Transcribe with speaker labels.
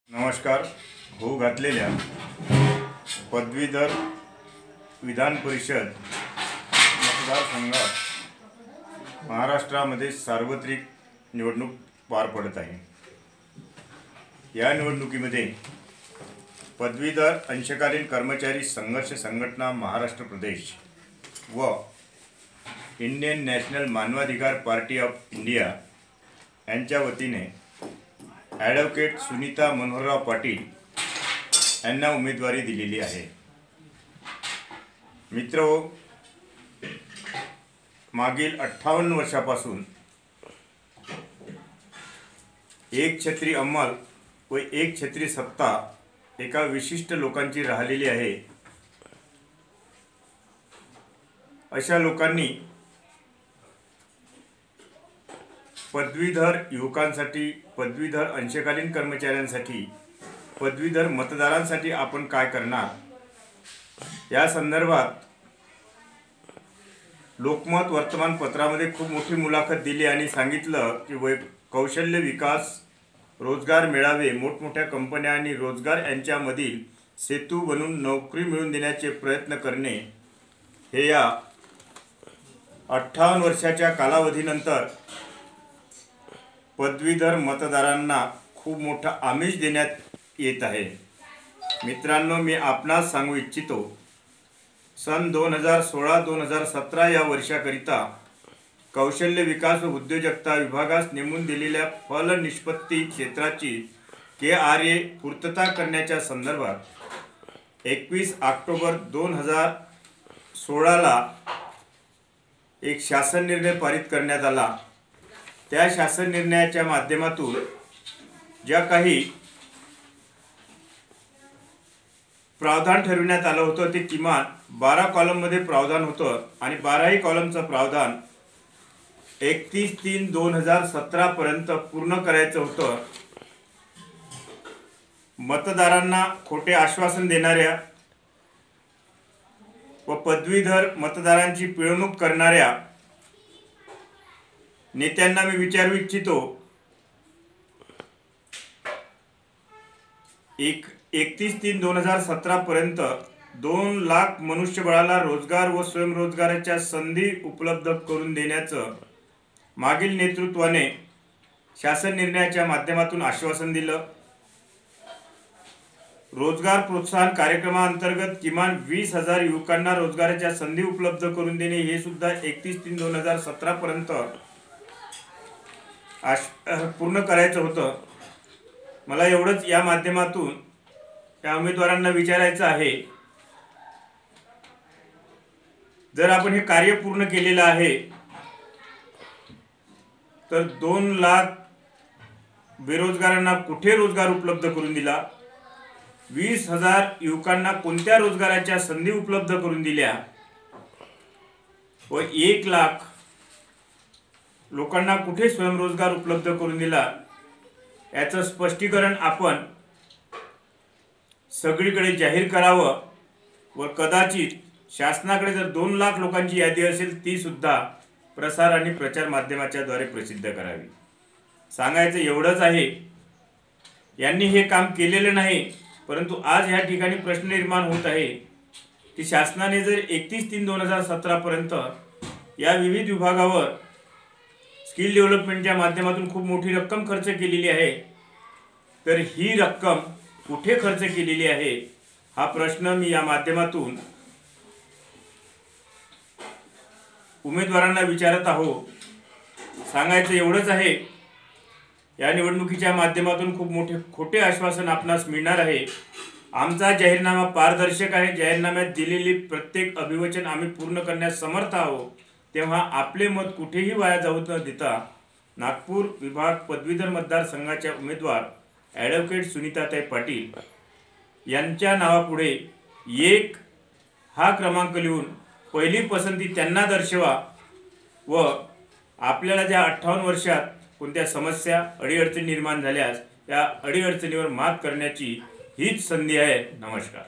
Speaker 1: नमस्कार. होऊ घातलेल्या पदवीधर विधान परिषद मतदारसंघात महाराष्ट्रामध्ये सार्वत्रिक निवडणूक पार पडत आहे. या निवडणुकीमध्ये पदवीधर अंशकालीन कर्मचारी संघर्ष संघटना महाराष्ट्र प्रदेश व इंडियन नॅशनल मानवाधिकार पार्टी ऑफ इंडिया यांच्या वतीने ॲडव्होकेट सुनीता मनोहरराव पाटील यांना उमेदवारी दिलेली आहे. मित्रहो, मागील 58 वर्षापासून एक छत्री अंमल व एक छत्री सत्ता एका विशिष्ट लोकांची राहिलेली आहे. अशा लोकांनी पदवीधर युवकांसाठी, पदवीधर अंशकालीन कर्मचाऱ्यांसाठी, पदवीधर मतदारांसाठी आपण काय करणार या संदर्भात लोकमत वर्तमानपत्रामध्ये खूप मोठी मुलाखत दिली आणि सांगितलं की कौशल्य विकास, रोजगार मेळावे, मोठमोठ्या कंपन्या आणि रोजगार यांच्यामधील सेतू बनून नोकरी मिळवून देण्याचे प्रयत्न करणे हे या 58 वर्षाच्या कालावधीनंतर पदवीधर मतदारांना खूप मोठा आमिष देण्यात येत आहे. मित्रांनो, मी आपणास सांगू इच्छितो, सन 2016-2017 या वर्षाकरिता कौशल्य विकास व उद्योजकता विभागास नेमून दिलेल्या फलनिष्पत्ती क्षेत्राची KRA पूर्तता करण्याच्या संदर्भात 21 ऑक्टोबर 2016 एक शासन निर्णय पारित करण्यात आला. त्या शासन निर्णयाच्या माध्यमातून ज्या काही प्रावधान ठरविण्यात आलं होतं ते किमान 12 कॉलममध्ये प्रावधान होतं आणि 12ही कॉलमचं प्रावधान 31/3/2017 पर्यंत पूर्ण करायचं होतं. मतदारांना खोटे आश्वासन देणाऱ्या व पदवीधर मतदारांची पिळवणूक करणाऱ्या नेत्यांना मी विचारू इच्छितो, 31/3/2017 पर्यंत 2 लाख मनुष्यबळाला रोजगार व स्वयंरोजगाराच्या संधी उपलब्ध करून देण्याचं मागील नेतृत्वाने शासन निर्णयाच्या माध्यमातून आश्वासन दिलं. रोजगार प्रोत्साहन कार्यक्रमाअंतर्गत किमान 20,000 युवकांना रोजगाराच्या संधी उपलब्ध करून देणे हे सुद्धा 31/3/2017 पर्यंत पूर्ण करायचं होतं. मला एवढंच या माध्यमातून या उमेदवारांना विचारायचं आहे, जर आपण हे कार्य पूर्ण केलेलं आहे तर 2 लाख बेरोजगारांना कुठे रोजगार उपलब्ध करून दिला, 20,000 युवकांना कोणत्या रोजगाराच्या संधी उपलब्ध करून दिल्या व 1 लाख लोकांना कुठे स्वयंरोजगार उपलब्ध करून दिला, याचं स्पष्टीकरण आपण सगळीकडे जाहीर करावं व कदाचित शासनाकडे जर 2 लाख लोकांची यादी असेल ती सुद्धा प्रसार आणि प्रचार माध्यमाच्या द्वारे प्रसिद्ध करावी. सांगायचं एवढंच आहे, यांनी हे काम केलेलं नाही, परंतु आज ह्या ठिकाणी प्रश्न निर्माण होत आहे की शासनाने जर 31/3/2017 पर्यंत या विविध विभागावर स्किल डेव्हलपमेंटच्या माध्यमातून खूप मोठी रक्कम खर्च केलेली आहे, तर ही रक्कम कुठे खर्च केलेली आहे हा प्रश्न मी या माध्यमातून उमेदवारांना विचारत आहो. सांगायचं एवढंच आहे, या निवडणुकीच्या माध्यमातून खूप मोठे खोटे आश्वासन आपणास मिळणार आहे. आमचा जाहीरनामा पारदर्शक आहे. जाहीरनाम्यात दिलेली प्रत्येक अभिवचन आम्ही पूर्ण करण्यास समर्थ आहोत. तेव्हा आपले मत कुठेही वाया जाऊ न देता नागपूर विभाग पदवीधर मतदारसंघाच्या उमेदवार ॲडव्होकेट सुनीताताई पाटील यांच्या नावापुढे 1 हा क्रमांक लिहून पहिली पसंती त्यांना दर्शवा व आपल्याला ज्या 58 वर्षात कोणत्या समस्या, अडीअडचणी निर्माण झाल्यास त्या अडीअडचणीवर मात करण्याची हीच संधी आहे. नमस्कार.